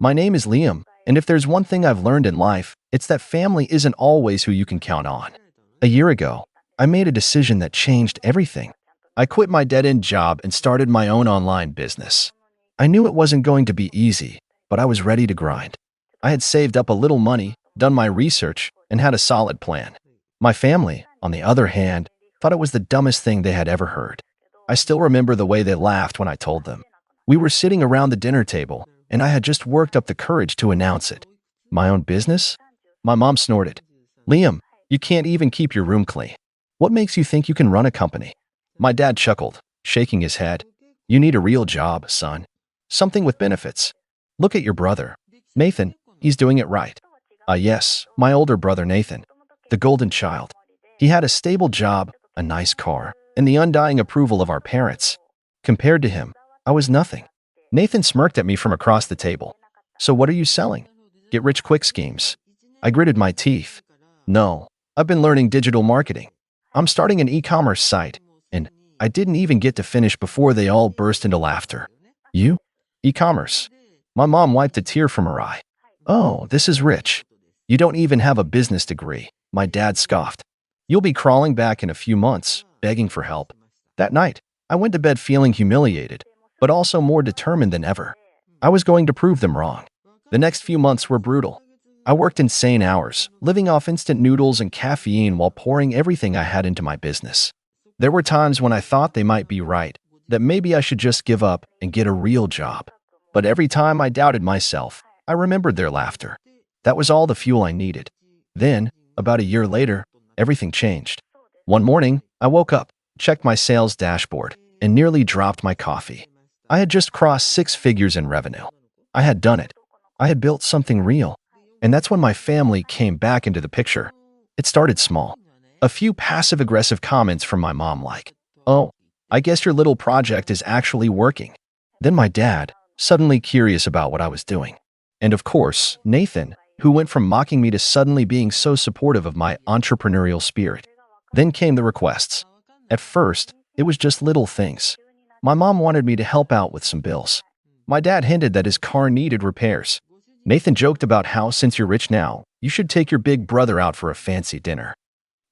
My name is Liam, and if there's one thing I've learned in life, it's that family isn't always who you can count on. A year ago, I made a decision that changed everything. I quit my dead-end job and started my own online business. I knew it wasn't going to be easy, but I was ready to grind. I had saved up a little money, done my research, and had a solid plan. My family, on the other hand, thought it was the dumbest thing they had ever heard. I still remember the way they laughed when I told them. We were sitting around the dinner table, and I had just worked up the courage to announce it. My own business? My mom snorted. Liam, you can't even keep your room clean. What makes you think you can run a company? My dad chuckled, shaking his head. You need a real job, son. Something with benefits. Look at your brother. Nathan, he's doing it right. Yes, my older brother Nathan, the golden child. He had a stable job, a nice car, and the undying approval of our parents. Compared to him, I was nothing. Nathan smirked at me from across the table. So what are you selling? Get-rich-quick schemes. I gritted my teeth. No, I've been learning digital marketing. I'm starting an e-commerce site, and I didn't even get to finish before they all burst into laughter. You? E-commerce. My mom wiped a tear from her eye. Oh, this is rich. You don't even have a business degree, my dad scoffed. You'll be crawling back in a few months, begging for help. That night, I went to bed feeling humiliated, but also more determined than ever. I was going to prove them wrong. The next few months were brutal. I worked insane hours, living off instant noodles and caffeine while pouring everything I had into my business. There were times when I thought they might be right, that maybe I should just give up and get a real job. But every time I doubted myself, I remembered their laughter. That was all the fuel I needed. Then, about a year later, everything changed. One morning, I woke up, checked my sales dashboard, and nearly dropped my coffee. I had just crossed 6 figures in revenue. I had done it. I had built something real. And that's when my family came back into the picture. It started small. A few passive-aggressive comments from my mom like, "Oh, I guess your little project is actually working." Then my dad, suddenly curious about what I was doing. And of course, Nathan, who went from mocking me to suddenly being so supportive of my entrepreneurial spirit. Then came the requests. At first, it was just little things. My mom wanted me to help out with some bills. My dad hinted that his car needed repairs. Nathan joked about how, since you're rich now, you should take your big brother out for a fancy dinner.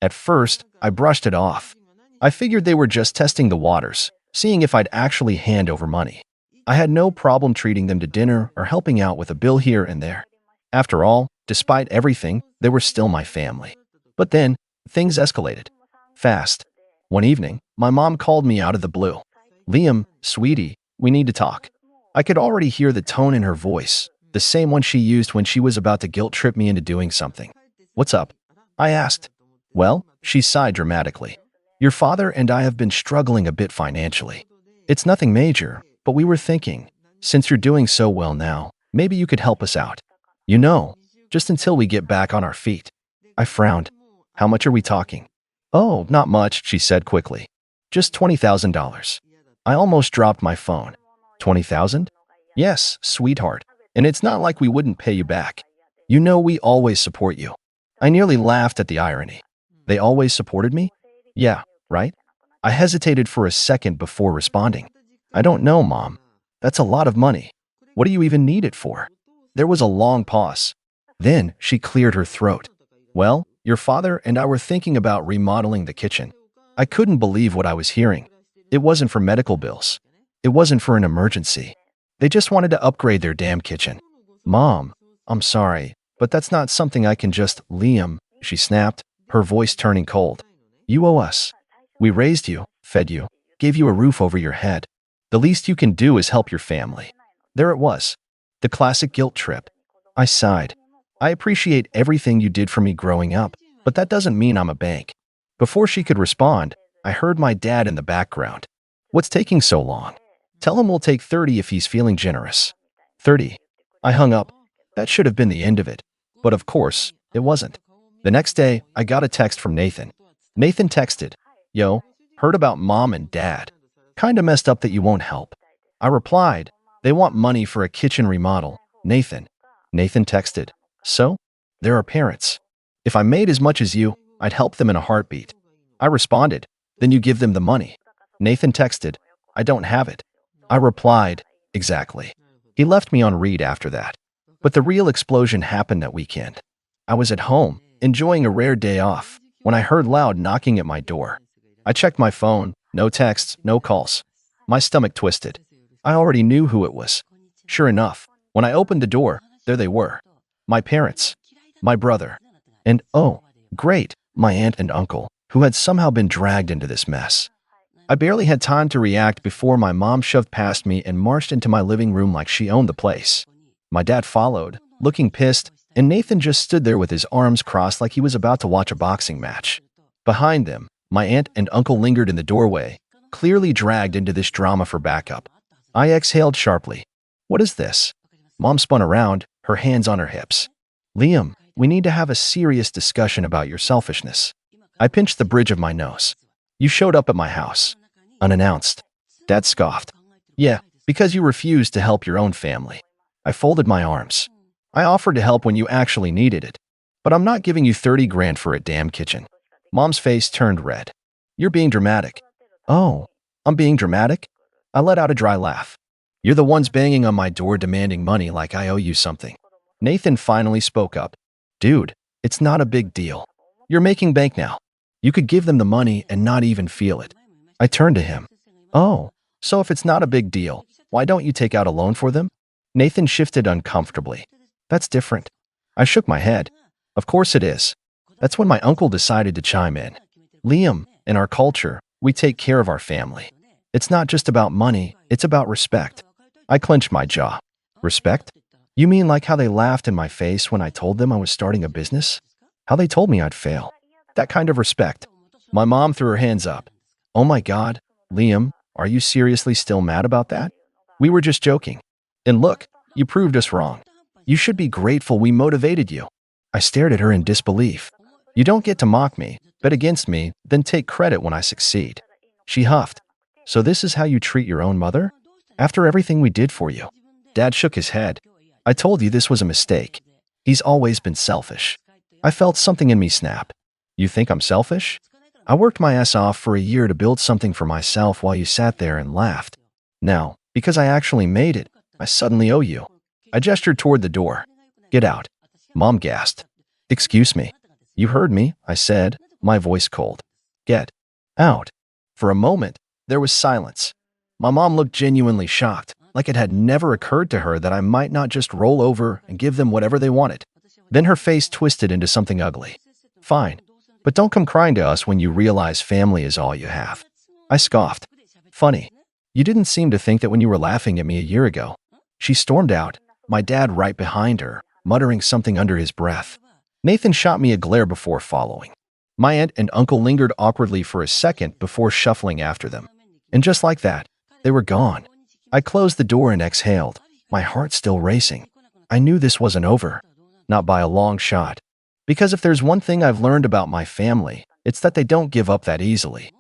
At first, I brushed it off. I figured they were just testing the waters, seeing if I'd actually hand over money. I had no problem treating them to dinner or helping out with a bill here and there. After all, despite everything, they were still my family. But then, things escalated. Fast. One evening, my mom called me out of the blue. "Liam, sweetie, we need to talk." I could already hear the tone in her voice, the same one she used when she was about to guilt-trip me into doing something. "What's up?" I asked. "Well," she sighed dramatically. "Your father and I have been struggling a bit financially. It's nothing major, but we were thinking, since you're doing so well now, maybe you could help us out. You know, just until we get back on our feet." I frowned. "How much are we talking?" "Oh, not much," she said quickly. "Just $20,000. I almost dropped my phone. "20,000? Yes, sweetheart. And it's not like we wouldn't pay you back. You know we always support you." I nearly laughed at the irony. They always supported me? Yeah, right? I hesitated for a second before responding. "I don't know, Mom. That's a lot of money. What do you even need it for?" There was a long pause. Then she cleared her throat. "Well, your father and I were thinking about remodeling the kitchen." I couldn't believe what I was hearing. It wasn't for medical bills. It wasn't for an emergency. They just wanted to upgrade their damn kitchen. "Mom, I'm sorry, but that's not something I can just..." "Liam," she snapped, her voice turning cold. "You owe us. We raised you, fed you, gave you a roof over your head. The least you can do is help your family." There it was. The classic guilt trip. I sighed. "I appreciate everything you did for me growing up, but that doesn't mean I'm a bank." Before she could respond, I heard my dad in the background. "What's taking so long? Tell him we'll take 30 if he's feeling generous." 30. I hung up. That should have been the end of it. But of course, it wasn't. The next day, I got a text from Nathan. Nathan texted, "Yo, heard about Mom and Dad. Kinda messed up that you won't help." I replied, "They want money for a kitchen remodel, Nathan." Nathan texted, "So? There are parents. If I made as much as you, I'd help them in a heartbeat." I responded, "Then you give them the money." Nathan texted, "I don't have it." I replied, "Exactly." He left me on read after that. But the real explosion happened that weekend. I was at home, enjoying a rare day off, when I heard loud knocking at my door. I checked my phone, no texts, no calls. My stomach twisted. I already knew who it was. Sure enough, when I opened the door, there they were. My parents, my brother, and oh, great, my aunt and uncle, who had somehow been dragged into this mess. I barely had time to react before my mom shoved past me and marched into my living room like she owned the place. My dad followed, looking pissed, and Nathan just stood there with his arms crossed like he was about to watch a boxing match. Behind them, my aunt and uncle lingered in the doorway, clearly dragged into this drama for backup. I exhaled sharply. What is this? Mom spun around, her hands on her hips. Liam, we need to have a serious discussion about your selfishness. I pinched the bridge of my nose. You showed up at my house, unannounced. Dad scoffed. Yeah, because you refused to help your own family. I folded my arms. I offered to help when you actually needed it. But I'm not giving you 30 grand for a damn kitchen. Mom's face turned red. You're being dramatic. Oh, I'm being dramatic? I let out a dry laugh. You're the ones banging on my door demanding money like I owe you something. Nathan finally spoke up. Dude, it's not a big deal. You're making bank now. You could give them the money and not even feel it. I turned to him. Oh, so if it's not a big deal, why don't you take out a loan for them? Nathan shifted uncomfortably. That's different. I shook my head. Of course it is. That's when my uncle decided to chime in. Liam, in our culture, we take care of our family. It's not just about money, it's about respect. I clenched my jaw. Respect? You mean like how they laughed in my face when I told them I was starting a business? How they told me I'd fail? That kind of respect. My mom threw her hands up. Oh my God, Liam, are you seriously still mad about that? We were just joking. And look, you proved us wrong. You should be grateful we motivated you. I stared at her in disbelief. You don't get to mock me, bet against me, then take credit when I succeed. She huffed. So this is how you treat your own mother? After everything we did for you? Dad shook his head. I told you this was a mistake. He's always been selfish. I felt something in me snap. You think I'm selfish? I worked my ass off for a year to build something for myself while you sat there and laughed. Now, because I actually made it, I suddenly owe you. I gestured toward the door. Get out. Mom gasped. Excuse me. You heard me, I said, my voice cold. Get out. For a moment, there was silence. My mom looked genuinely shocked, like it had never occurred to her that I might not just roll over and give them whatever they wanted. Then her face twisted into something ugly. Fine, but don't come crying to us when you realize family is all you have. I scoffed. Funny. You didn't seem to think that when you were laughing at me a year ago. She stormed out, my dad right behind her, muttering something under his breath. Nathan shot me a glare before following. My aunt and uncle lingered awkwardly for a second before shuffling after them. And just like that, they were gone. I closed the door and exhaled, my heart still racing. I knew this wasn't over. Not by a long shot. Because if there's one thing I've learned about my family, it's that they don't give up that easily.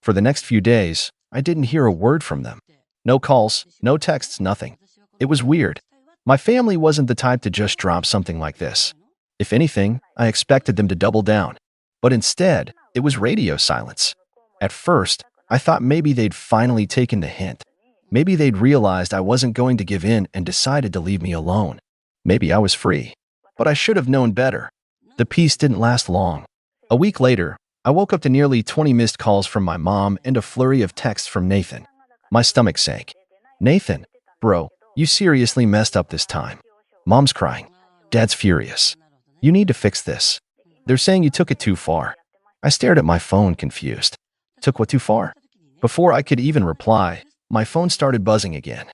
For the next few days, I didn't hear a word from them. No calls, no texts, nothing. It was weird. My family wasn't the type to just drop something like this. If anything, I expected them to double down. But instead, it was radio silence. At first, I thought maybe they'd finally taken the hint. Maybe they'd realized I wasn't going to give in and decided to leave me alone. Maybe I was free. But I should have known better. The peace didn't last long. A week later, I woke up to nearly 20 missed calls from my mom and a flurry of texts from Nathan. My stomach sank. Nathan, bro, you seriously messed up this time. Mom's crying. Dad's furious. You need to fix this. They're saying you took it too far. I stared at my phone, confused. Took what too far? Before I could even reply, my phone started buzzing again.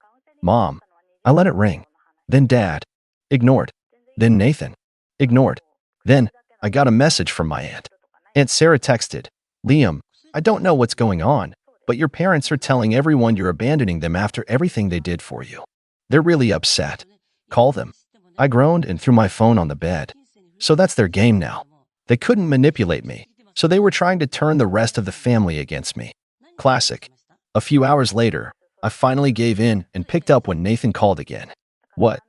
Mom. I let it ring. Then Dad. Ignored. Then Nathan. Ignored. Then, I got a message from my aunt. Aunt Sarah texted, Liam, I don't know what's going on, but your parents are telling everyone you're abandoning them after everything they did for you. They're really upset. Call them. I groaned and threw my phone on the bed. So that's their game now. They couldn't manipulate me, so they were trying to turn the rest of the family against me. Classic. A few hours later, I finally gave in and picked up when Nathan called again. What?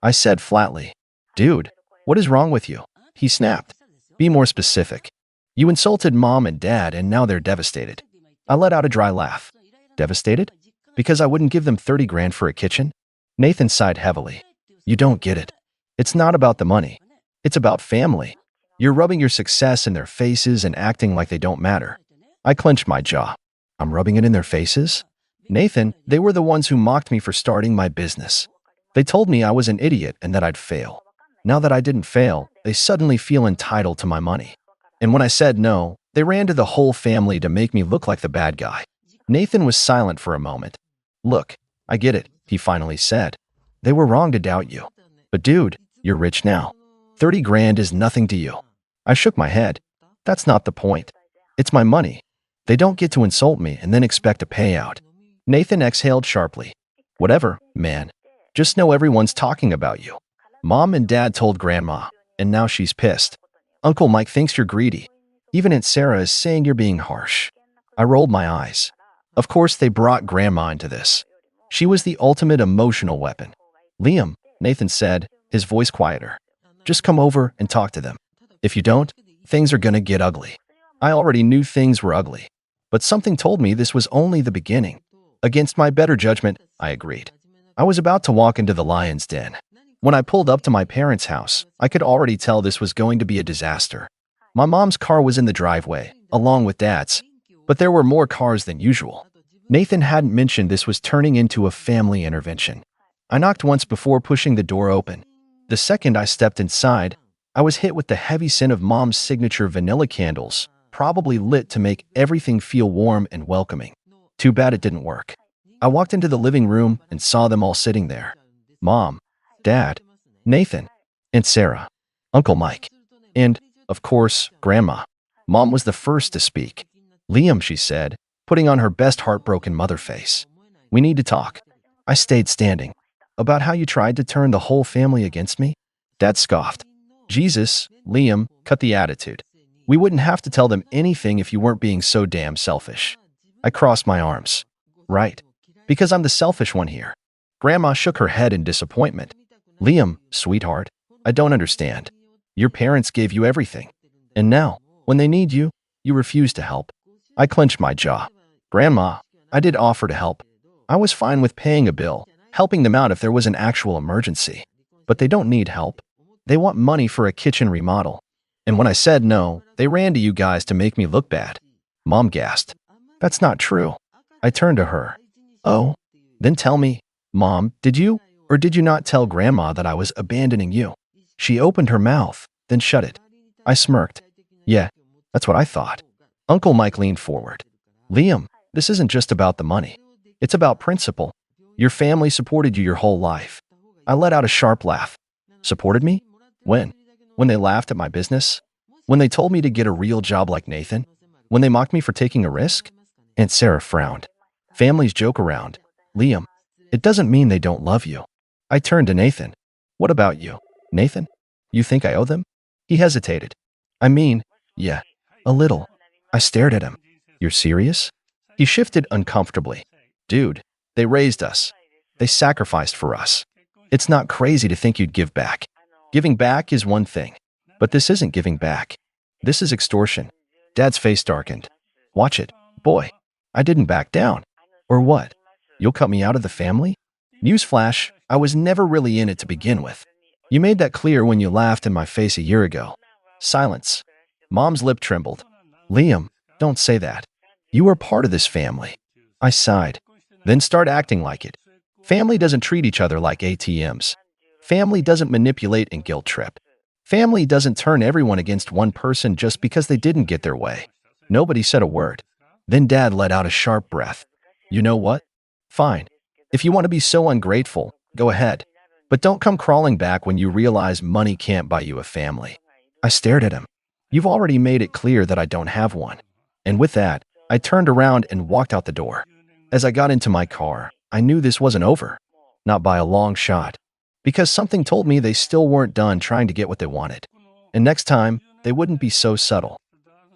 I said flatly. Dude, what is wrong with you? He snapped. Be more specific. You insulted Mom and Dad and now they're devastated. I let out a dry laugh. Devastated? Because I wouldn't give them 30 grand for a kitchen? Nathan sighed heavily. You don't get it. It's not about the money. It's about family. You're rubbing your success in their faces and acting like they don't matter. I clenched my jaw. I'm rubbing it in their faces? Nathan, they were the ones who mocked me for starting my business. They told me I was an idiot and that I'd fail. Now that I didn't fail, they suddenly feel entitled to my money. And when I said no, they ran to the whole family to make me look like the bad guy. Nathan was silent for a moment. Look, I get it, he finally said. They were wrong to doubt you. But dude, you're rich now. 30 grand is nothing to you. I shook my head. That's not the point. It's my money. They don't get to insult me and then expect a payout. Nathan exhaled sharply. Whatever, man. Just know everyone's talking about you. Mom and Dad told Grandma, and now she's pissed. Uncle Mike thinks you're greedy. Even Aunt Sarah is saying you're being harsh. I rolled my eyes. Of course they brought Grandma into this. She was the ultimate emotional weapon. Liam, Nathan said, his voice quieter. Just come over and talk to them. If you don't, things are gonna get ugly. I already knew things were ugly. But something told me this was only the beginning. Against my better judgment, I agreed. I was about to walk into the lion's den. When I pulled up to my parents' house, I could already tell this was going to be a disaster. My mom's car was in the driveway, along with Dad's. But there were more cars than usual. Nathan hadn't mentioned this was turning into a family intervention. I knocked once before pushing the door open. The second I stepped inside, I was hit with the heavy scent of Mom's signature vanilla candles, probably lit to make everything feel warm and welcoming. Too bad it didn't work. I walked into the living room and saw them all sitting there. Mom, Dad, Nathan, and Sarah, Uncle Mike, and, of course, Grandma. Mom was the first to speak. Liam, she said, putting on her best heartbroken mother face. We need to talk. I stayed standing. About how you tried to turn the whole family against me? Dad scoffed. Jesus, Liam, cut the attitude. We wouldn't have to tell them anything if you weren't being so damn selfish. I crossed my arms. Right. Because I'm the selfish one here. Grandma shook her head in disappointment. Liam, sweetheart, I don't understand. Your parents gave you everything. And now, when they need you, you refuse to help. I clenched my jaw. Grandma, I did offer to help. I was fine with paying a bill, helping them out if there was an actual emergency. But they don't need help. They want money for a kitchen remodel. And when I said no, they ran to you guys to make me look bad. Mom gasped. That's not true. I turned to her. Oh, then tell me, Mom, did you or did you not tell Grandma that I was abandoning you? She opened her mouth, then shut it. I smirked. Yeah, that's what I thought. Uncle Mike leaned forward. Liam, this isn't just about the money. It's about principle. Your family supported you your whole life. I let out a sharp laugh. Supported me? When? When they laughed at my business? When they told me to get a real job like Nathan? When they mocked me for taking a risk? Aunt Sarah frowned. Families joke around. Liam, it doesn't mean they don't love you. I turned to Nathan. What about you, Nathan? You think I owe them? He hesitated. I mean, yeah, a little. I stared at him. You're serious? He shifted uncomfortably. Dude, they raised us. They sacrificed for us. It's not crazy to think you'd give back. Giving back is one thing, but this isn't giving back. This is extortion. Dad's face darkened. Watch it, boy. I didn't back down. Or what? You'll cut me out of the family? Newsflash, I was never really in it to begin with. You made that clear when you laughed in my face a year ago. Silence. Mom's lip trembled. Liam, don't say that. You are part of this family. I sighed. Then start acting like it. Family doesn't treat each other like ATMs. Family doesn't manipulate and guilt trip. Family doesn't turn everyone against one person just because they didn't get their way. Nobody said a word. Then Dad let out a sharp breath. You know what? Fine. If you want to be so ungrateful, go ahead. But don't come crawling back when you realize money can't buy you a family. I stared at him. You've already made it clear that I don't have one. And with that, I turned around and walked out the door. As I got into my car, I knew this wasn't over. Not by a long shot. Because something told me they still weren't done trying to get what they wanted. And next time, they wouldn't be so subtle.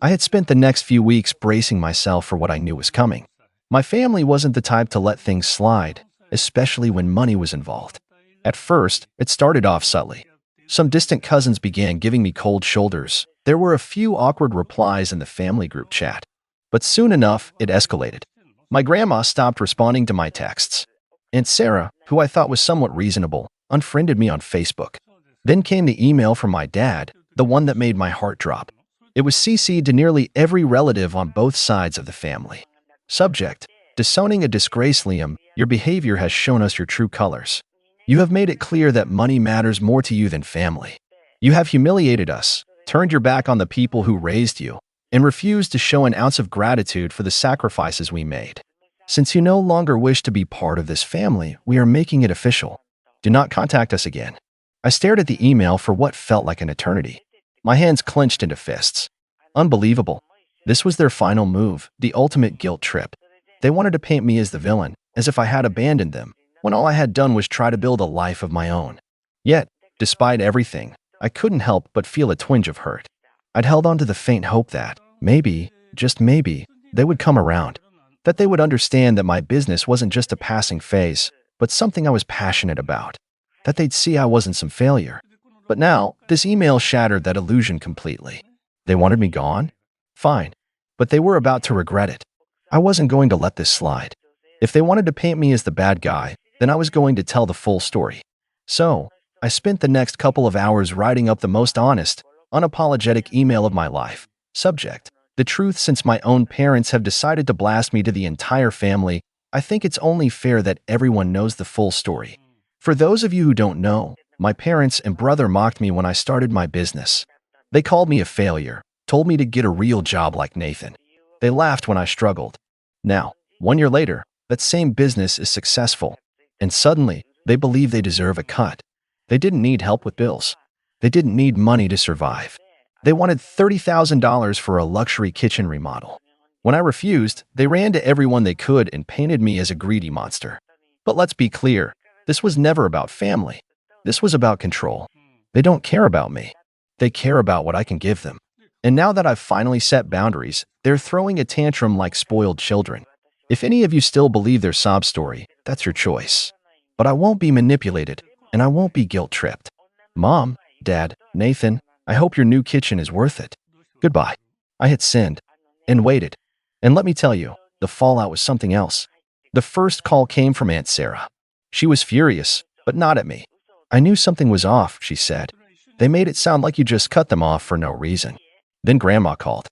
I had spent the next few weeks bracing myself for what I knew was coming. My family wasn't the type to let things slide, especially when money was involved. At first, it started off subtly. Some distant cousins began giving me cold shoulders. There were a few awkward replies in the family group chat. But soon enough, it escalated. My grandma stopped responding to my texts. Aunt Sarah, who I thought was somewhat reasonable, unfriended me on Facebook. Then came the email from my dad, the one that made my heart drop. It was CC'd to nearly every relative on both sides of the family. Subject: disowning a disgrace. Liam, your behavior has shown us your true colors. You have made it clear that money matters more to you than family. You have humiliated us, turned your back on the people who raised you, and refused to show an ounce of gratitude for the sacrifices we made. Since you no longer wish to be part of this family, we are making it official. Do not contact us again. I stared at the email for what felt like an eternity. My hands clenched into fists. Unbelievable. This was their final move, the ultimate guilt trip. They wanted to paint me as the villain, as if I had abandoned them, when all I had done was try to build a life of my own. Yet, despite everything, I couldn't help but feel a twinge of hurt. I'd held on to the faint hope that, maybe, just maybe, they would come around. That they would understand that my business wasn't just a passing phase, but something I was passionate about. That they'd see I wasn't some failure. But now, this email shattered that illusion completely. They wanted me gone? Fine. But they were about to regret it. I wasn't going to let this slide. If they wanted to paint me as the bad guy, then I was going to tell the full story. So, I spent the next couple of hours writing up the most honest, unapologetic email of my life. Subject: the truth. Since my own parents have decided to blast me to the entire family, I think it's only fair that everyone knows the full story. For those of you who don't know, my parents and brother mocked me when I started my business. They called me a failure, told me to get a real job like Nathan. They laughed when I struggled. Now, 1 year later, that same business is successful. And suddenly, they believe they deserve a cut. They didn't need help with bills. They didn't need money to survive. They wanted $30,000 for a luxury kitchen remodel. When I refused, they ran to everyone they could and painted me as a greedy monster. But let's be clear, this was never about family. This was about control. They don't care about me. They care about what I can give them. And now that I've finally set boundaries, they're throwing a tantrum like spoiled children. If any of you still believe their sob story, that's your choice. But I won't be manipulated, and I won't be guilt-tripped. Mom, Dad, Nathan, I hope your new kitchen is worth it. Goodbye. I hit send and waited. And let me tell you, the fallout was something else. The first call came from Aunt Sarah. She was furious, but not at me. I knew something was off, she said. They made it sound like you just cut them off for no reason. Then Grandma called.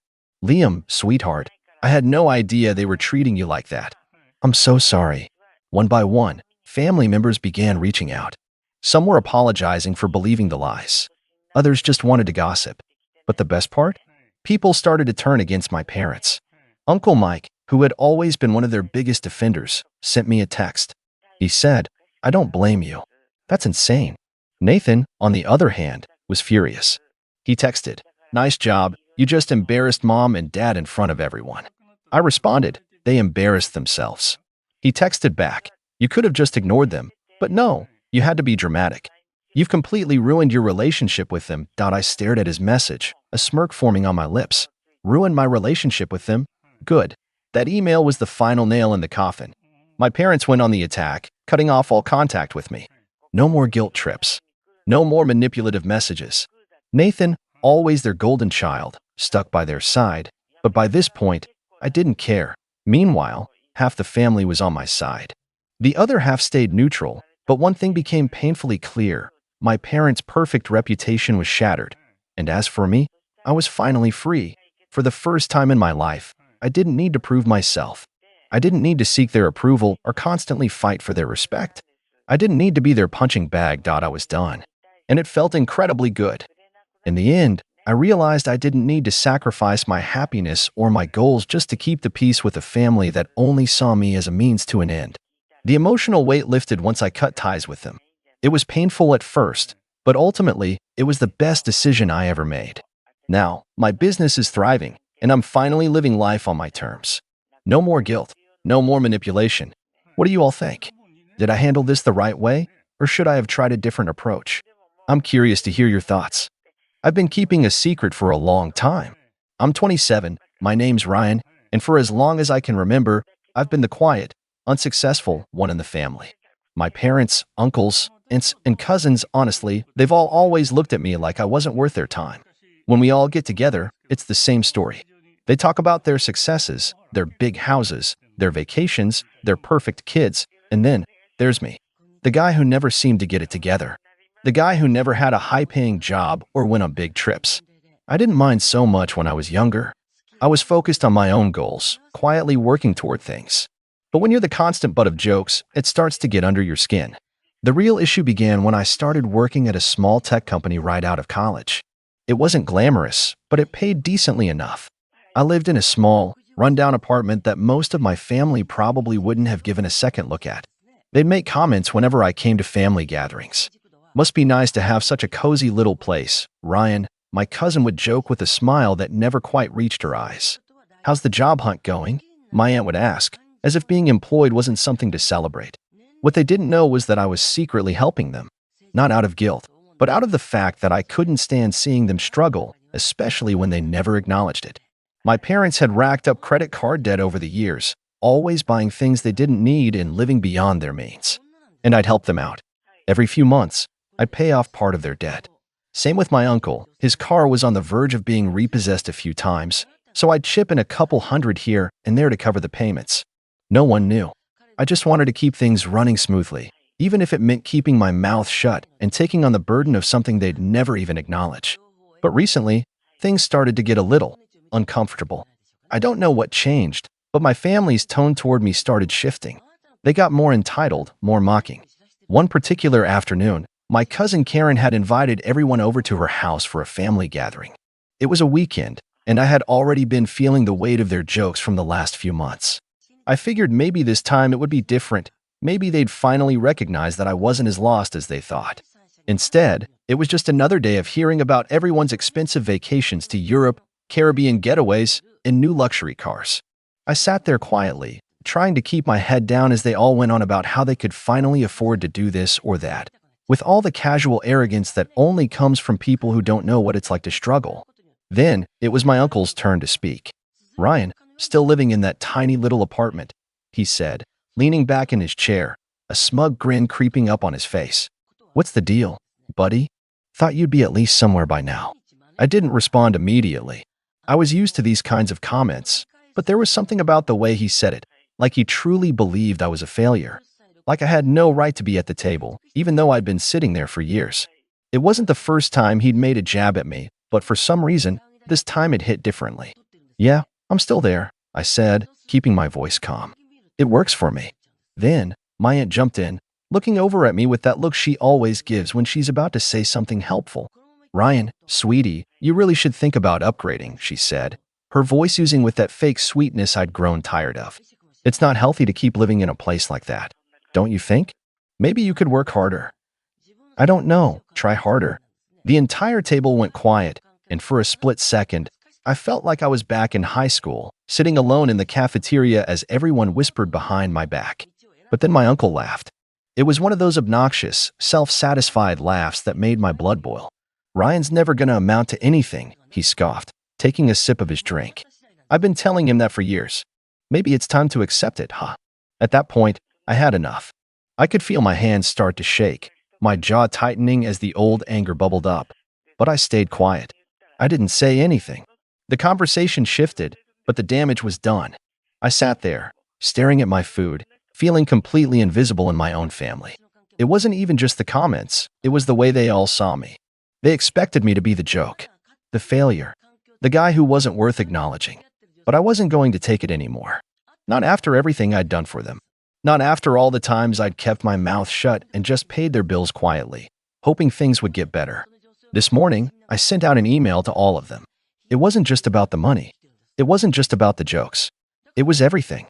Liam, sweetheart, I had no idea they were treating you like that. I'm so sorry. One by one, family members began reaching out. Some were apologizing for believing the lies. Others just wanted to gossip. But the best part? People started to turn against my parents. Uncle Mike, who had always been one of their biggest defenders, sent me a text. He said, I don't blame you. That's insane. Nathan, on the other hand, was furious. He texted, nice job, you just embarrassed Mom and Dad in front of everyone. I responded, they embarrassed themselves. He texted back, you could have just ignored them, but no, you had to be dramatic. You've completely ruined your relationship with them. I stared at his message, a smirk forming on my lips. Ruined my relationship with them? Good. That email was the final nail in the coffin. My parents went on the attack, cutting off all contact with me. No more guilt trips. No more manipulative messages. Nathan, always their golden child, stuck by their side, but by this point, I didn't care. Meanwhile, half the family was on my side. The other half stayed neutral, but one thing became painfully clear. My parents' perfect reputation was shattered. And as for me, I was finally free. For the first time in my life, I didn't need to prove myself. I didn't need to seek their approval or constantly fight for their respect. I didn't need to be their punching bag. I was done. And it felt incredibly good. In the end, I realized I didn't need to sacrifice my happiness or my goals just to keep the peace with a family that only saw me as a means to an end. The emotional weight lifted once I cut ties with them. It was painful at first, but ultimately, it was the best decision I ever made. Now, my business is thriving, and I'm finally living life on my terms. No more guilt, no more manipulation. What do you all think? Did I handle this the right way, or should I have tried a different approach? I'm curious to hear your thoughts. I've been keeping a secret for a long time. I'm 27, my name's Ryan, and for as long as I can remember, I've been the quiet, unsuccessful one in the family. My parents, uncles, aunts, and cousins, honestly, they've all always looked at me like I wasn't worth their time. When we all get together, it's the same story. They talk about their successes, their big houses, their vacations, their perfect kids, and then there's me, the guy who never seemed to get it together. The guy who never had a high-paying job or went on big trips. I didn't mind so much when I was younger. I was focused on my own goals, quietly working toward things. But when you're the constant butt of jokes, it starts to get under your skin. The real issue began when I started working at a small tech company right out of college. It wasn't glamorous, but it paid decently enough. I lived in a small, rundown apartment that most of my family probably wouldn't have given a second look at. They'd make comments whenever I came to family gatherings. Must be nice to have such a cozy little place, Ryan. My cousin would joke with a smile that never quite reached her eyes. How's the job hunt going? My aunt would ask, as if being employed wasn't something to celebrate. What they didn't know was that I was secretly helping them, not out of guilt, but out of the fact that I couldn't stand seeing them struggle, especially when they never acknowledged it. My parents had racked up credit card debt over the years, always buying things they didn't need and living beyond their means. And I'd help them out. Every few months, I'd pay off part of their debt. Same with my uncle. His car was on the verge of being repossessed a few times, so I'd chip in a couple hundred here and there to cover the payments. No one knew. I just wanted to keep things running smoothly, even if it meant keeping my mouth shut and taking on the burden of something they'd never even acknowledge. But recently, things started to get a little uncomfortable. I don't know what changed, but my family's tone toward me started shifting. They got more entitled, more mocking. One particular afternoon, my cousin Karen had invited everyone over to her house for a family gathering. It was a weekend, and I had already been feeling the weight of their jokes from the last few months. I figured maybe this time it would be different. Maybe they'd finally recognize that I wasn't as lost as they thought. Instead, it was just another day of hearing about everyone's expensive vacations to Europe, Caribbean getaways, and new luxury cars. I sat there quietly, trying to keep my head down as they all went on about how they could finally afford to do this or that, with all the casual arrogance that only comes from people who don't know what it's like to struggle. Then, it was my uncle's turn to speak. Ryan, still living in that tiny little apartment, he said, leaning back in his chair, a smug grin creeping up on his face. What's the deal, buddy? Thought you'd be at least somewhere by now. I didn't respond immediately. I was used to these kinds of comments, but there was something about the way he said it, like he truly believed I was a failure. Like I had no right to be at the table, even though I'd been sitting there for years. It wasn't the first time he'd made a jab at me, but for some reason, this time it hit differently. Yeah, I'm still there, I said, keeping my voice calm. It works for me. Then, my aunt jumped in, looking over at me with that look she always gives when she's about to say something helpful. Ryan, sweetie, you really should think about upgrading, she said, her voice oozing with that fake sweetness I'd grown tired of. It's not healthy to keep living in a place like that. Don't you think? Maybe you could work harder. I don't know. Try harder. The entire table went quiet, and for a split second, I felt like I was back in high school, sitting alone in the cafeteria as everyone whispered behind my back. But then my uncle laughed. It was one of those obnoxious, self-satisfied laughs that made my blood boil. Ryan's never gonna amount to anything, he scoffed, taking a sip of his drink. I've been telling him that for years. Maybe it's time to accept it, huh? At that point, I had enough. I could feel my hands start to shake, my jaw tightening as the old anger bubbled up. But I stayed quiet. I didn't say anything. The conversation shifted, but the damage was done. I sat there, staring at my food, feeling completely invisible in my own family. It wasn't even just the comments, it was the way they all saw me. They expected me to be the joke, the failure, the guy who wasn't worth acknowledging. But I wasn't going to take it anymore. Not after everything I'd done for them. Not after all the times I'd kept my mouth shut and just paid their bills quietly, hoping things would get better. This morning, I sent out an email to all of them. It wasn't just about the money. It wasn't just about the jokes. It was everything.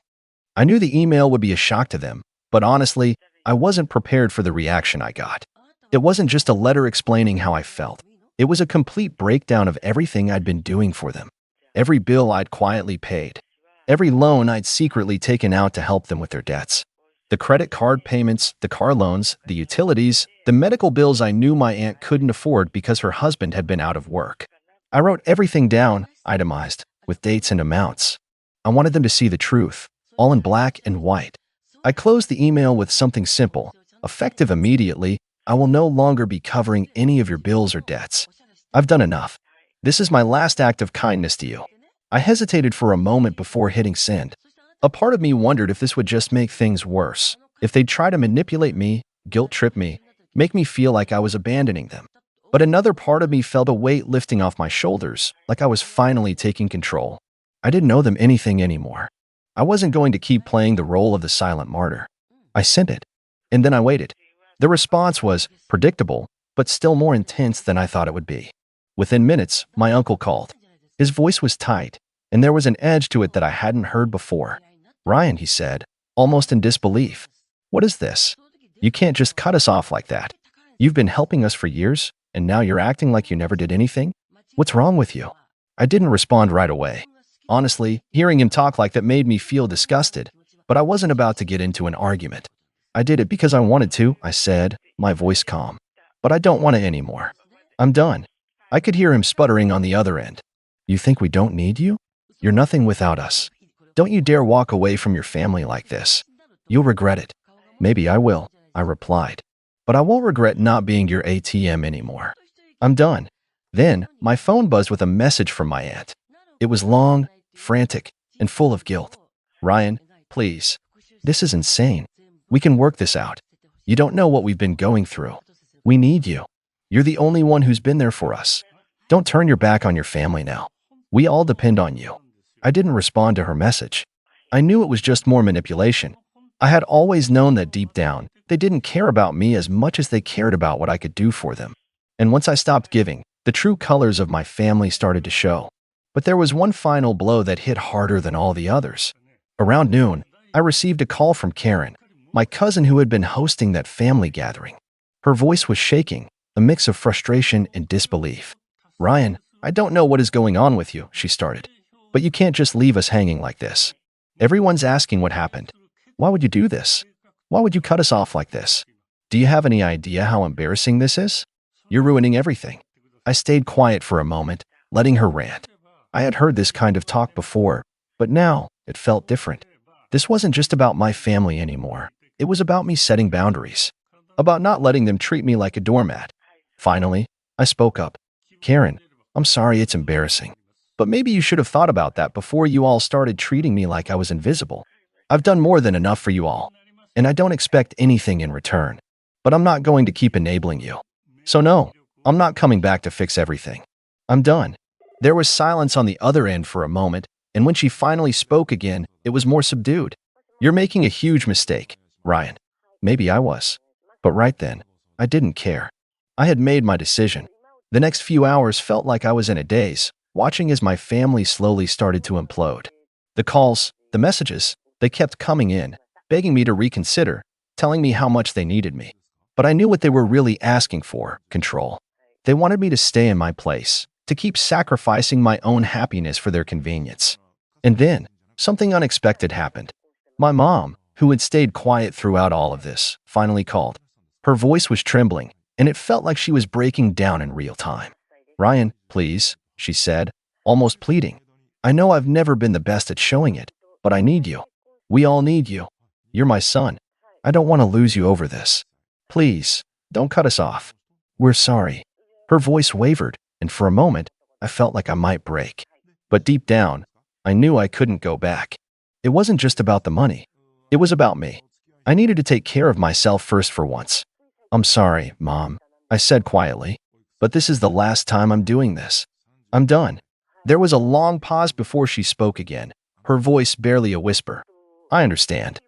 I knew the email would be a shock to them, but honestly, I wasn't prepared for the reaction I got. It wasn't just a letter explaining how I felt. It was a complete breakdown of everything I'd been doing for them. Every bill I'd quietly paid. Every loan I'd secretly taken out to help them with their debts. The credit card payments, the car loans, the utilities, the medical bills I knew my aunt couldn't afford because her husband had been out of work. I wrote everything down, itemized, with dates and amounts. I wanted them to see the truth, all in black and white. I closed the email with something simple, effective immediately. I will no longer be covering any of your bills or debts. I've done enough. This is my last act of kindness to you. I hesitated for a moment before hitting send. A part of me wondered if this would just make things worse, if they'd try to manipulate me, guilt-trip me, make me feel like I was abandoning them. But another part of me felt a weight lifting off my shoulders, like I was finally taking control. I didn't owe them anything anymore. I wasn't going to keep playing the role of the silent martyr. I sent it, and then I waited. The response was predictable, but still more intense than I thought it would be. Within minutes, my uncle called. His voice was tight, and there was an edge to it that I hadn't heard before. "Ryan," he said, almost in disbelief. "What is this? You can't just cut us off like that. You've been helping us for years, and now you're acting like you never did anything? What's wrong with you?" I didn't respond right away. Honestly, hearing him talk like that made me feel disgusted, but I wasn't about to get into an argument. "I did it because I wanted to," I said, my voice calm. "But I don't want it anymore. I'm done." I could hear him sputtering on the other end. "You think we don't need you? You're nothing without us. Don't you dare walk away from your family like this. You'll regret it." "Maybe I will," I replied. "But I won't regret not being your ATM anymore. I'm done." Then, my phone buzzed with a message from my aunt. It was long, frantic, and full of guilt. "Ryan, please. This is insane. We can work this out. You don't know what we've been going through. We need you. You're the only one who's been there for us. Don't turn your back on your family now. We all depend on you." I didn't respond to her message. I knew it was just more manipulation. I had always known that deep down, they didn't care about me as much as they cared about what I could do for them. And once I stopped giving, the true colors of my family started to show. But there was one final blow that hit harder than all the others. Around noon, I received a call from Karen, my cousin who had been hosting that family gathering. Her voice was shaking, a mix of frustration and disbelief. "Ryan, I don't know what is going on with you," she started. "But you can't just leave us hanging like this. Everyone's asking what happened. Why would you do this? Why would you cut us off like this? Do you have any idea how embarrassing this is? You're ruining everything." I stayed quiet for a moment, letting her rant. I had heard this kind of talk before, but now it felt different. This wasn't just about my family anymore. It was about me setting boundaries, about not letting them treat me like a doormat. Finally, I spoke up. "Karen, I'm sorry it's embarrassing, but maybe you should have thought about that before you all started treating me like I was invisible. I've done more than enough for you all, and I don't expect anything in return. But I'm not going to keep enabling you. So no, I'm not coming back to fix everything. I'm done." There was silence on the other end for a moment, and when she finally spoke again, it was more subdued. "You're making a huge mistake, Ryan." Maybe I was. But right then, I didn't care. I had made my decision. The next few hours felt like I was in a daze, watching as my family slowly started to implode. The calls, the messages, they kept coming in, begging me to reconsider, telling me how much they needed me. But I knew what they were really asking for: control. They wanted me to stay in my place, to keep sacrificing my own happiness for their convenience. And then, something unexpected happened. My mom, who had stayed quiet throughout all of this, finally called. Her voice was trembling, and it felt like she was breaking down in real time. "Ryan, please," she said, almost pleading. "I know I've never been the best at showing it, but I need you. We all need you. You're my son. I don't want to lose you over this. Please, don't cut us off. We're sorry." Her voice wavered, and for a moment, I felt like I might break. But deep down, I knew I couldn't go back. It wasn't just about the money. It was about me. I needed to take care of myself first for once. "I'm sorry, Mom," I said quietly, "but this is the last time I'm doing this. I'm done." There was a long pause before she spoke again, her voice barely a whisper. "I understand.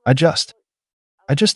I just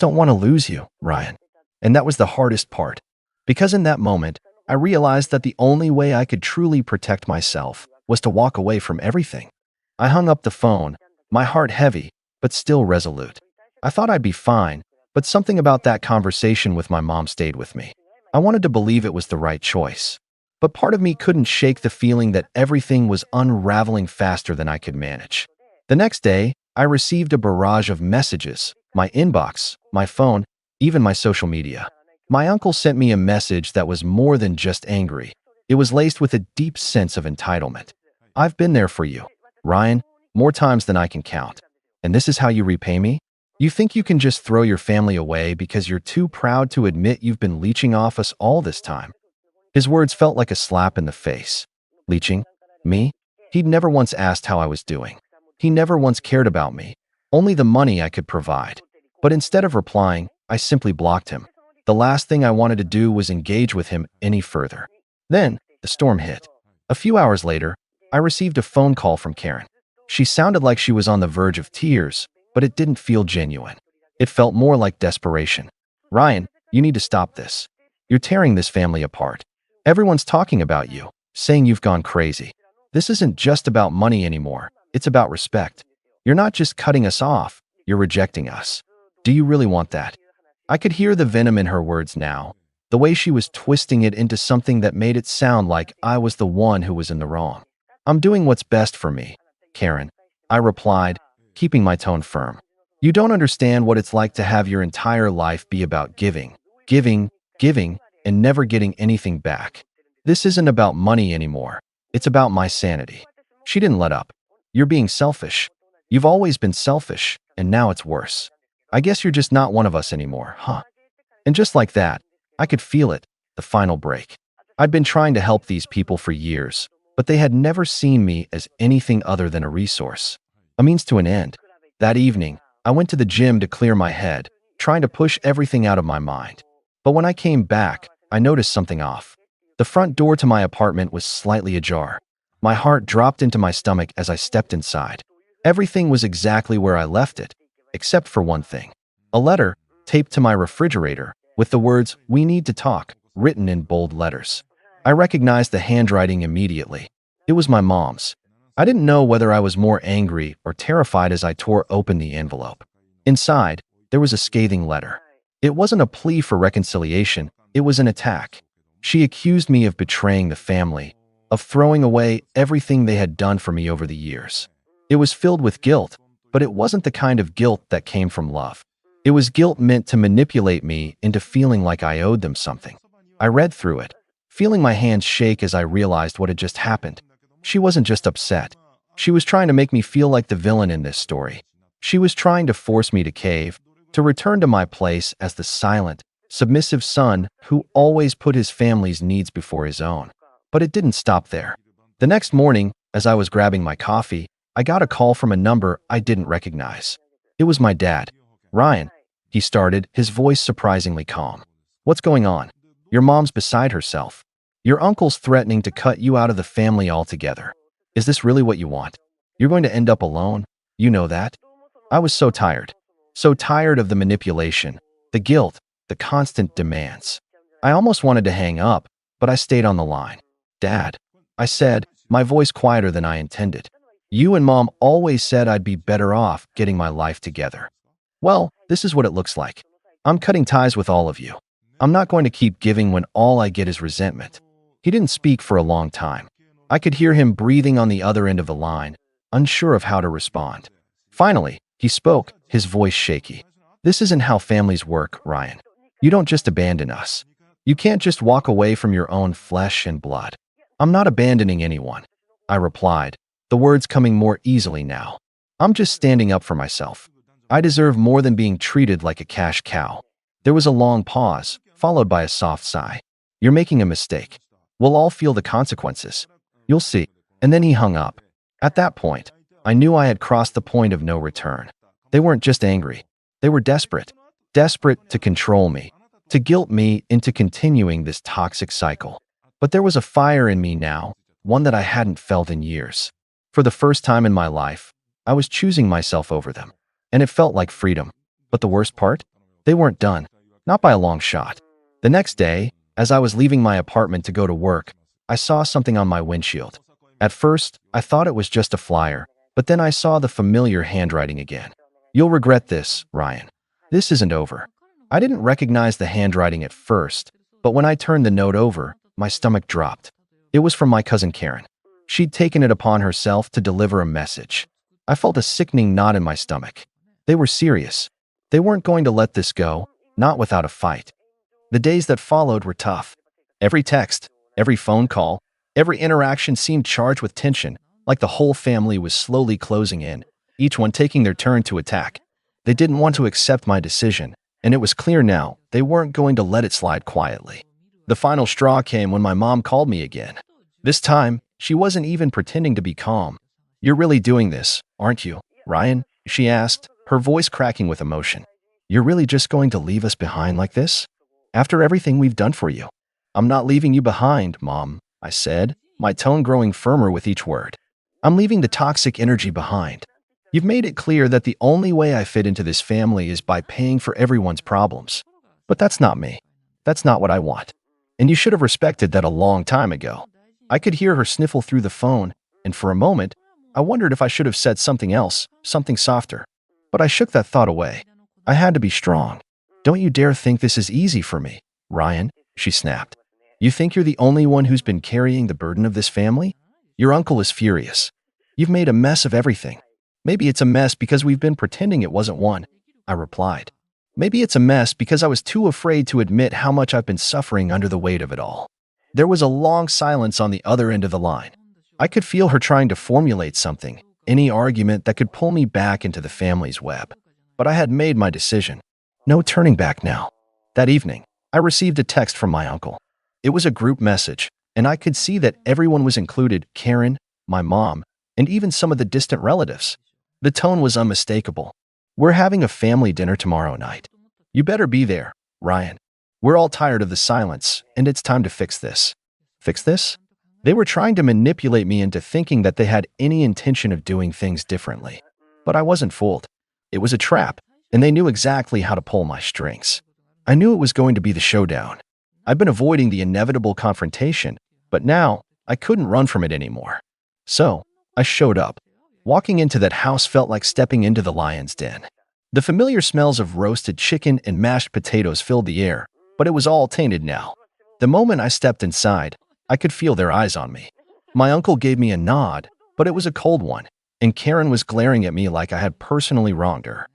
don't want to lose you, Ryan." And that was the hardest part. Because in that moment, I realized that the only way I could truly protect myself was to walk away from everything. I hung up the phone, my heart heavy, but still resolute. I thought I'd be fine, but something about that conversation with my mom stayed with me. I wanted to believe it was the right choice. But part of me couldn't shake the feeling that everything was unraveling faster than I could manage. The next day, I received a barrage of messages, my inbox, my phone, even my social media. My uncle sent me a message that was more than just angry. It was laced with a deep sense of entitlement. "I've been there for you, Ryan, more times than I can count. And this is how you repay me? You think you can just throw your family away because you're too proud to admit you've been leeching off us all this time?" His words felt like a slap in the face. Leeching? Me? He'd never once asked how I was doing. He never once cared about me, only the money I could provide. But instead of replying, I simply blocked him. The last thing I wanted to do was engage with him any further. Then, the storm hit. A few hours later, I received a phone call from Karen. She sounded like she was on the verge of tears, but it didn't feel genuine. It felt more like desperation. Ryan, you need to stop this. You're tearing this family apart. Everyone's talking about you, saying you've gone crazy. This isn't just about money anymore. It's about respect. You're not just cutting us off, you're rejecting us. Do you really want that? I could hear the venom in her words now, the way she was twisting it into something that made it sound like I was the one who was in the wrong. I'm doing what's best for me, Karen, I replied, keeping my tone firm. You don't understand what it's like to have your entire life be about giving, giving, giving, and never getting anything back. This isn't about money anymore. It's about my sanity. She didn't let up. You're being selfish. You've always been selfish, and now it's worse. I guess you're just not one of us anymore, huh? And just like that, I could feel it, the final break. I'd been trying to help these people for years, but they had never seen me as anything other than a resource, a means to an end. That evening, I went to the gym to clear my head, trying to push everything out of my mind. But when I came back, I noticed something off. The front door to my apartment was slightly ajar. My heart dropped into my stomach as I stepped inside. Everything was exactly where I left it, except for one thing. A letter, taped to my refrigerator, with the words, "We need to talk," written in bold letters. I recognized the handwriting immediately. It was my mom's. I didn't know whether I was more angry or terrified as I tore open the envelope. Inside, there was a scathing letter. It wasn't a plea for reconciliation, it was an attack. She accused me of betraying the family, of throwing away everything they had done for me over the years. It was filled with guilt, but it wasn't the kind of guilt that came from love. It was guilt meant to manipulate me into feeling like I owed them something. I read through it, feeling my hands shake as I realized what had just happened. She wasn't just upset. She was trying to make me feel like the villain in this story. She was trying to force me to cave, to return to my place as the silent, submissive son who always put his family's needs before his own. But it didn't stop there. The next morning, as I was grabbing my coffee, I got a call from a number I didn't recognize. It was my dad. "Ryan," he started, his voice surprisingly calm. "What's going on? Your mom's beside herself. Your uncle's threatening to cut you out of the family altogether. Is this really what you want? You're going to end up alone. You know that?" I was so tired. So tired of the manipulation, the guilt, the constant demands. I almost wanted to hang up, but I stayed on the line. "Dad," I said, my voice quieter than I intended. "You and Mom always said I'd be better off getting my life together. Well, this is what it looks like. I'm cutting ties with all of you. I'm not going to keep giving when all I get is resentment." He didn't speak for a long time. I could hear him breathing on the other end of the line, unsure of how to respond. Finally, he spoke, his voice shaky. "This isn't how families work, Ryan. You don't just abandon us. You can't just walk away from your own flesh and blood." "I'm not abandoning anyone," I replied, the words coming more easily now. "I'm just standing up for myself. I deserve more than being treated like a cash cow." There was a long pause, followed by a soft sigh. "You're making a mistake. We'll all feel the consequences. You'll see." And then he hung up. At that point, I knew I had crossed the point of no return. They weren't just angry. They were desperate. Desperate to control me, to guilt me into continuing this toxic cycle. But there was a fire in me now, one that I hadn't felt in years. For the first time in my life, I was choosing myself over them, and it felt like freedom. But the worst part? They weren't done. Not by a long shot. The next day, as I was leaving my apartment to go to work, I saw something on my windshield. At first, I thought it was just a flyer, but then I saw the familiar handwriting again. "You'll regret this, Ryan. This isn't over." I didn't recognize the handwriting at first, but when I turned the note over, my stomach dropped. It was from my cousin Karen. She'd taken it upon herself to deliver a message. I felt a sickening knot in my stomach. They were serious. They weren't going to let this go, not without a fight. The days that followed were tough. Every text, every phone call, every interaction seemed charged with tension, like the whole family was slowly closing in, each one taking their turn to attack. They didn't want to accept my decision, and it was clear now they weren't going to let it slide quietly. The final straw came when my mom called me again. This time, she wasn't even pretending to be calm. "You're really doing this, aren't you, Ryan?" she asked, her voice cracking with emotion. "You're really just going to leave us behind like this?" After everything we've done for you. I'm not leaving you behind, Mom, I said, my tone growing firmer with each word. I'm leaving the toxic energy behind. You've made it clear that the only way I fit into this family is by paying for everyone's problems. But that's not me. That's not what I want. And you should have respected that a long time ago. I could hear her sniffle through the phone, and for a moment, I wondered if I should have said something else, something softer. But I shook that thought away. I had to be strong. Don't you dare think this is easy for me, Ryan, she snapped. You think you're the only one who's been carrying the burden of this family? Your uncle is furious. You've made a mess of everything. Maybe it's a mess because we've been pretending it wasn't one, I replied. Maybe it's a mess because I was too afraid to admit how much I've been suffering under the weight of it all. There was a long silence on the other end of the line. I could feel her trying to formulate something, any argument that could pull me back into the family's web. But I had made my decision. No turning back now. That evening, I received a text from my uncle. It was a group message, and I could see that everyone was included, Karen, my mom, and even some of the distant relatives. The tone was unmistakable. We're having a family dinner tomorrow night. You better be there, Ryan. We're all tired of the silence, and it's time to fix this. Fix this? They were trying to manipulate me into thinking that they had any intention of doing things differently. But I wasn't fooled. It was a trap, and they knew exactly how to pull my strings. I knew it was going to be the showdown. I've been avoiding the inevitable confrontation, but now I couldn't run from it anymore. So, I showed up. Walking into that house felt like stepping into the lion's den. The familiar smells of roasted chicken and mashed potatoes filled the air, but it was all tainted now. The moment I stepped inside, I could feel their eyes on me. My uncle gave me a nod, but it was a cold one, and Karen was glaring at me like I had personally wronged her.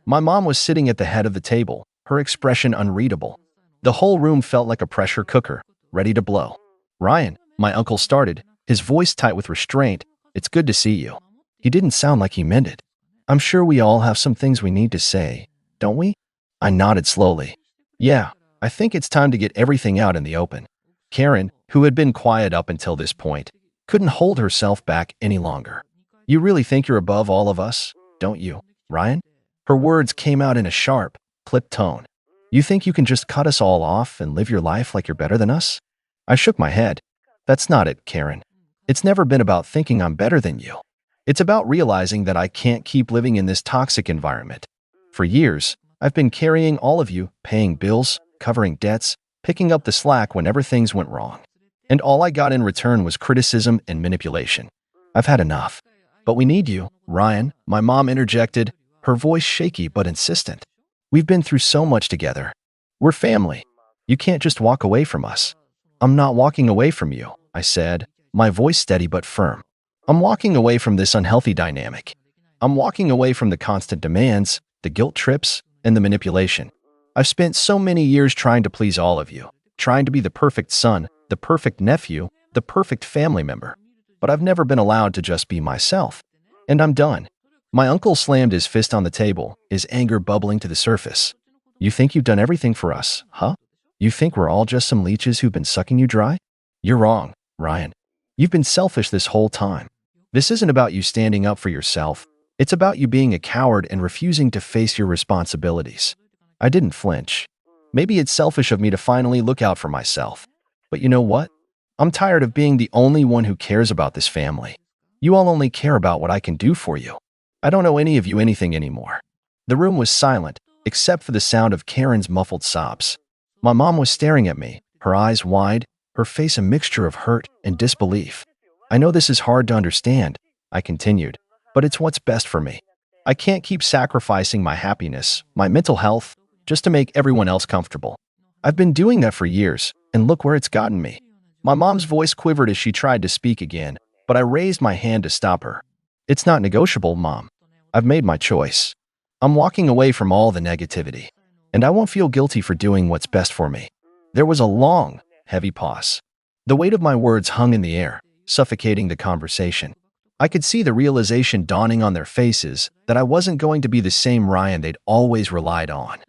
My mom was sitting at the head of the table, her expression unreadable. The whole room felt like a pressure cooker, ready to blow. Ryan, my uncle started, his voice tight with restraint, it's good to see you. He didn't sound like he meant it. I'm sure we all have some things we need to say, don't we? I nodded slowly. Yeah, I think it's time to get everything out in the open. Karen, who had been quiet up until this point, couldn't hold herself back any longer. You really think you're above all of us, don't you, Ryan? Her words came out in a sharp, clipped tone. You think you can just cut us all off and live your life like you're better than us? I shook my head. That's not it, Karen. It's never been about thinking I'm better than you. It's about realizing that I can't keep living in this toxic environment. For years, I've been carrying all of you, paying bills, covering debts, picking up the slack whenever things went wrong. And all I got in return was criticism and manipulation. I've had enough. But we need you, Ryan, my mom interjected, her voice shaky but insistent. We've been through so much together. We're family. You can't just walk away from us. I'm not walking away from you, I said, my voice steady but firm. I'm walking away from this unhealthy dynamic. I'm walking away from the constant demands, the guilt trips, and the manipulation. I've spent so many years trying to please all of you, trying to be the perfect son, the perfect nephew, the perfect family member. But I've never been allowed to just be myself. And I'm done. My uncle slammed his fist on the table, his anger bubbling to the surface. You think you've done everything for us, huh? You think we're all just some leeches who've been sucking you dry? You're wrong, Ryan. You've been selfish this whole time. This isn't about you standing up for yourself. It's about you being a coward and refusing to face your responsibilities. I didn't flinch. Maybe it's selfish of me to finally look out for myself. But you know what? I'm tired of being the only one who cares about this family. You all only care about what I can do for you. I don't owe any of you anything anymore. The room was silent, except for the sound of Karen's muffled sobs. My mom was staring at me, her eyes wide, her face a mixture of hurt and disbelief. I know this is hard to understand, I continued, but it's what's best for me. I can't keep sacrificing my happiness, my mental health, just to make everyone else comfortable. I've been doing that for years, and look where it's gotten me. My mom's voice quivered as she tried to speak again, but I raised my hand to stop her. It's not negotiable, Mom. I've made my choice. I'm walking away from all the negativity, and I won't feel guilty for doing what's best for me. There was a long, heavy pause. The weight of my words hung in the air, suffocating the conversation. I could see the realization dawning on their faces that I wasn't going to be the same Ryan they'd always relied on.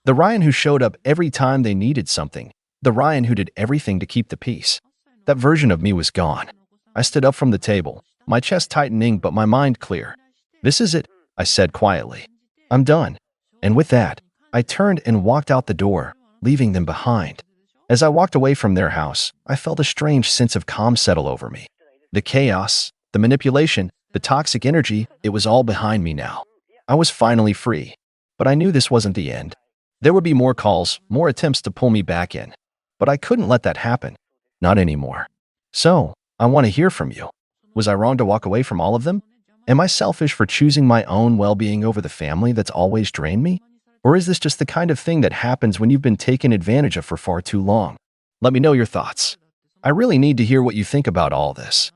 The Ryan who showed up every time they needed something. The Ryan who did everything to keep the peace. That version of me was gone. I stood up from the table, my chest tightening but my mind clear. This is it, I said quietly. I'm done. And with that, I turned and walked out the door, leaving them behind. As I walked away from their house, I felt a strange sense of calm settle over me. The chaos, the manipulation, the toxic energy, it was all behind me now. I was finally free. But I knew this wasn't the end. There would be more calls, more attempts to pull me back in. But I couldn't let that happen. Not anymore. So, I want to hear from you. Was I wrong to walk away from all of them? Am I selfish for choosing my own well-being over the family that's always drained me? Or is this just the kind of thing that happens when you've been taken advantage of for far too long? Let me know your thoughts. I really need to hear what you think about all this.